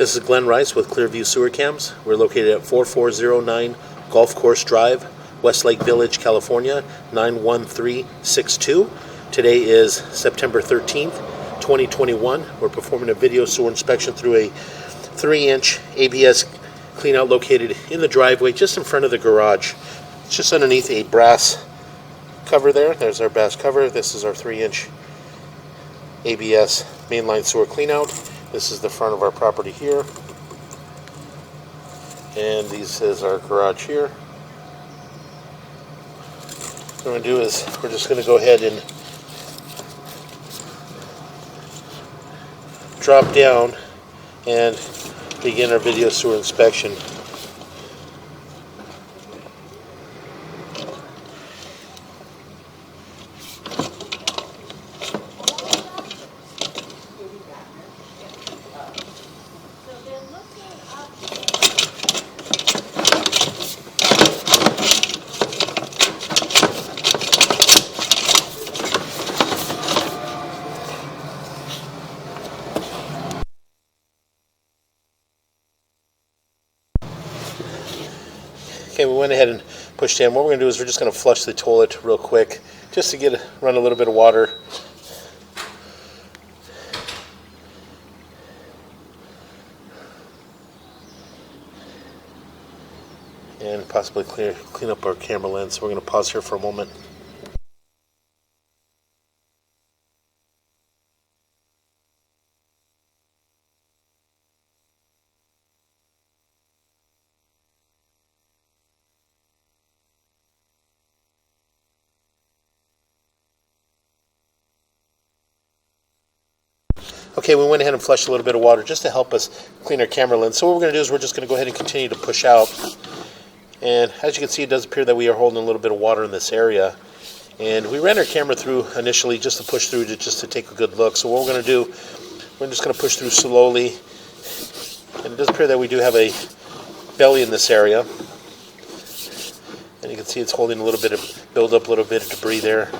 This is Glenn Rice with Clearview Sewer Cams. We're located at 4409 Golf Course Drive, Westlake Village, California, 91362. Today is September 13th, 2021. We're performing a video sewer inspection through a 3-inch ABS cleanout located in the driveway just in front of the garage. It's just underneath a brass cover there. There's our brass cover. This is our 3-inch ABS mainline sewer cleanout. This is the front of our property here, and this is our garage here. What we're going to do is we're just going to go ahead and drop down and begin our video sewer inspection. Okay, we went ahead and pushed in. What we're going to do is we're just going to flush the toilet real quick, just to run a little bit of water. And possibly clean up our camera lens. So we're going to pause here for a moment. Okay, we went ahead and flushed a little bit of water just to help us clean our camera lens. So what we're going to do is we're just going to go ahead and continue to push out. And as you can see, it does appear that we are holding a little bit of water in this area. And we ran our camera through initially just to push through, just to take a good look. So what we're going to do, we're just going to push through slowly. And it does appear that we do have a belly in this area. And you can see it's holding a little bit of buildup, a little bit of debris there.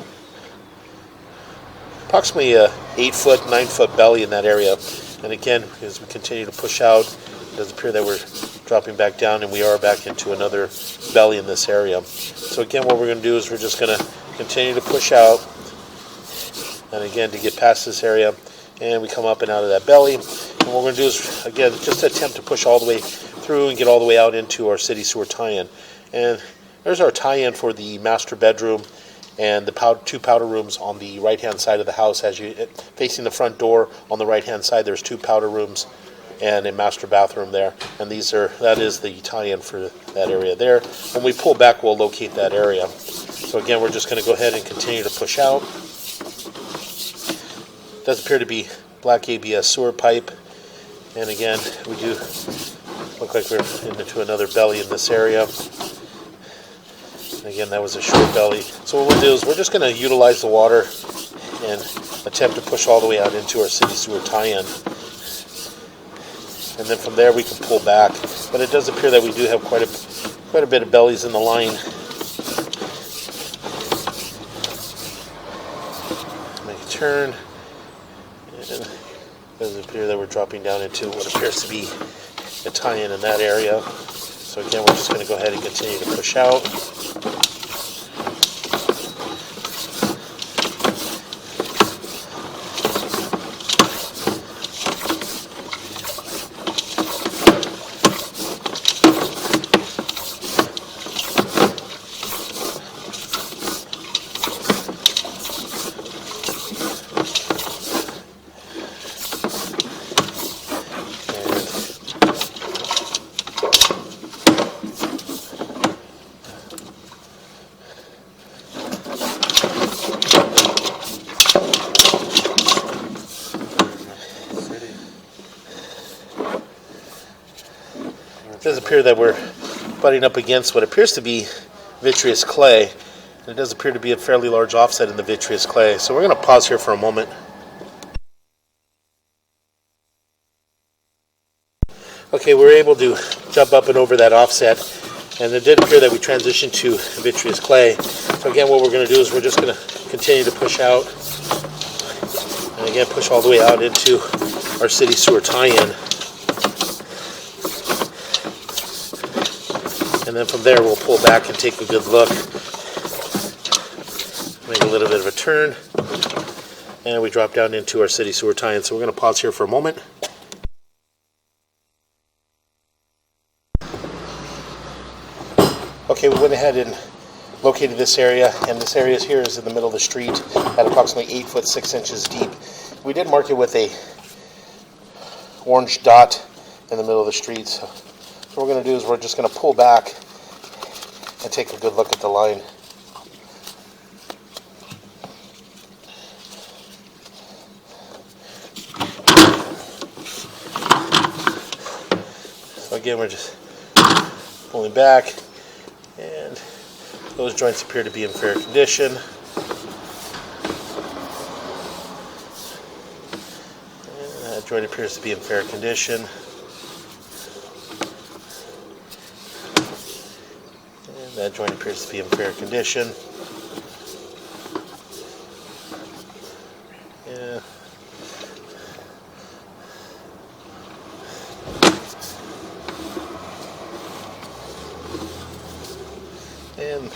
Approximately a 8-foot, 9-foot belly in that area. And again, as we continue to push out, it does appear that we're dropping back down, and we are back into another belly in this area. So again, what we're going to do is we're just going to continue to push out, and again, to get past this area, and we come up and out of that belly. And what we're going to do is, again, just attempt to push all the way through and get all the way out into our city sewer tie-in. And there's our tie-in for the master bedroom and the two powder rooms on the right-hand side of the house. As you facing the front door on the right-hand side, there's 2 powder rooms and a master bathroom there. And that is the tie-in for that area there. When we pull back, we'll locate that area. So again, we're just going to go ahead and continue to push out. It does appear to be black ABS sewer pipe. And again, we do look like we're into another belly in this area. Again, that was a short belly. So what we'll do is we're just going to utilize the water and attempt to push all the way out into our city sewer tie-in. And then from there we can pull back. But it does appear that we do have quite a bit of bellies in the line. Make a turn. And it does appear that we're dropping down into what appears to be a tie-in in that area. So again, we're just going to go ahead and continue to push out. It does appear that we're butting up against what appears to be vitreous clay. And it does appear to be a fairly large offset in the vitreous clay. So we're going to pause here for a moment. Okay, we were able to jump up and over that offset, and it did appear that we transitioned to vitreous clay. So again, what we're going to do is we're just going to continue to push out, and again push all the way out into our city sewer tie-in. And then from there we'll pull back and take a good look. Make a little bit of a turn. And we drop down into our city sewer tie-in. So we're going to pause here for a moment. Okay, we went ahead and located this area, and this area here is in the middle of the street at approximately 8 foot 6 inches deep. We did mark it with a orange dot in the middle of the street. So what we're going to do is we're just going to pull back and take a good look at the line. So again, we're just pulling back, and those joints appear to be in fair condition. And that joint appears to be in fair condition. And that joint appears to be in fair condition. Yeah. And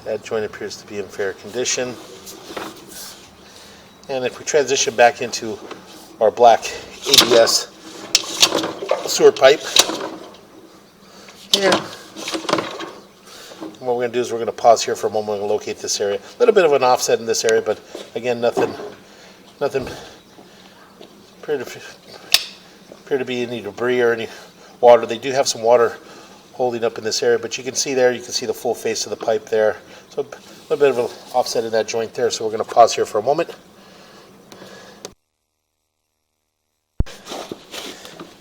that joint appears to be in fair condition. And if we transition back into our black ABS sewer pipe, yeah. What we're going to do is we're going to pause here for a moment. We're going to locate this area. A little bit of an offset in this area, but again, nothing appear to be any debris or any water. They do have some water holding up in this area, but you can see there, you can see the full face of the pipe there. So a little bit of an offset in that joint there. So we're going to pause here for a moment.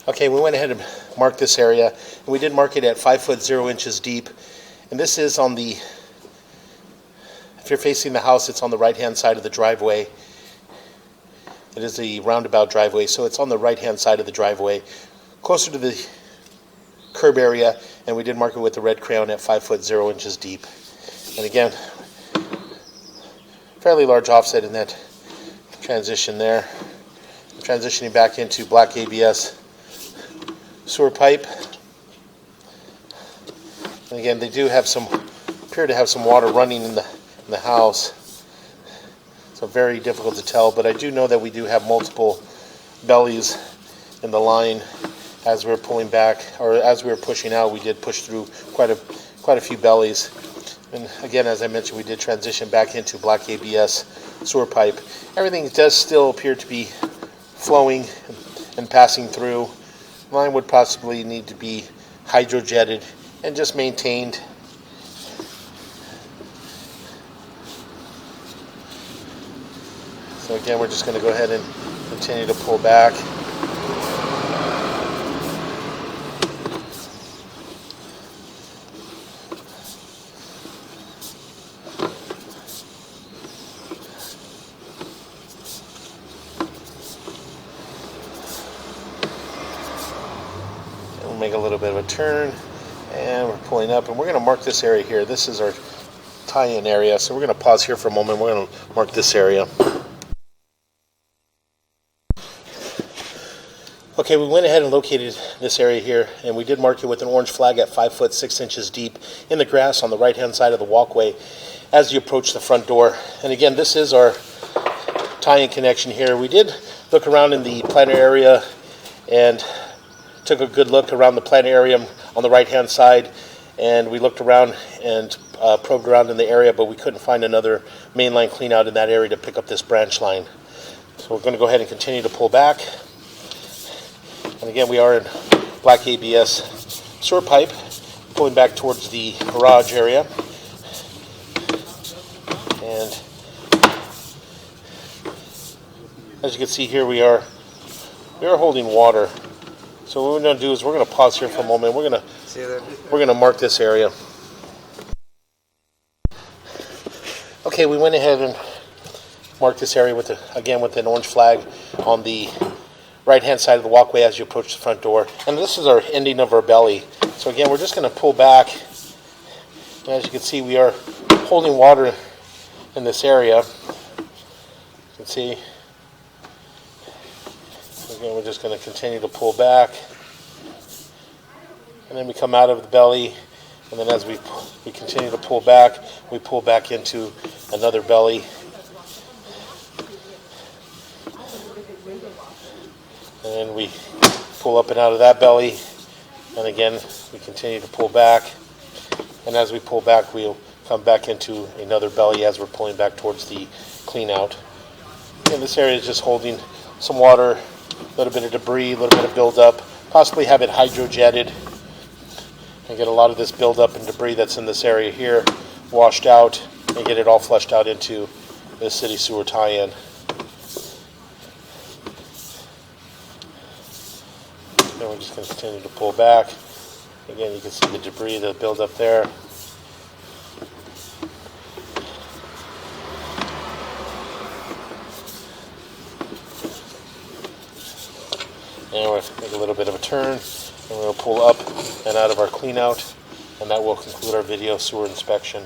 Okay, we went ahead and marked this area, and we did mark it at 5 foot 0 inches deep. And this is on the, if you're facing the house, it's on the right-hand side of the driveway. It is a roundabout driveway, so it's on the right-hand side of the driveway, closer to the curb area, and we did mark it with the red crayon at 5 foot 0 inches deep. And again, fairly large offset in that transition there. Transitioning back into black ABS sewer pipe. And again, they do have appear to have some water running in the house. So very difficult to tell, but I do know that we do have multiple bellies in the line. As we were pulling back, or as we were pushing out, we did push through quite a few bellies. And again, as I mentioned, we did transition back into black ABS sewer pipe. Everything does still appear to be flowing and passing through. The line would possibly need to be hydrojetted and just maintained. So again, we're just going to go ahead and continue to pull back. And we'll make a little bit of a turn, and we're pulling up, and we're going to mark this area here. This is our tie-in area, so we're going to pause here for a moment. We're going to mark this area. Okay, we went ahead and located this area here, and we did mark it with an orange flag at 5 foot 6 inches deep in the grass on the right-hand side of the walkway as you approach the front door. And again, this is our tie-in connection here. We did look around in the planter area and took a good look around the planetarium on the right-hand side, and we looked around and probed around in the area, but we couldn't find another mainline clean out in that area to pick up this branch line. So we're going to go ahead and continue to pull back. And again, we are in black ABS sewer pipe, pulling back towards the garage area. And as you can see here, we are holding water. So what we're going to do is we're going to pause here for a moment. We're going to mark this area. Okay, we went ahead and marked this area with an orange flag on the right-hand side of the walkway as you approach the front door. And this is our ending of our belly. So again, we're just going to pull back. And as you can see, we are holding water in this area. You can see. Again, we're just going to continue to pull back. and then we come out of the belly, and then as we continue to pull back, we pull back into another belly. And then we pull up and out of that belly, and again we continue to pull back, and as we pull back we'll come back into another belly as we're pulling back towards the clean out. And this area is just holding some water, a little bit of debris, a little bit of buildup, possibly have it hydrojetted and get a lot of this buildup and debris that's in this area here washed out and get it all flushed out into the city sewer tie-in. Then we're just going to continue to pull back. Again, you can see the debris that builds up there. And we'll make a little bit of a turn, and we'll pull up and out of our clean out, and that will conclude our video sewer inspection.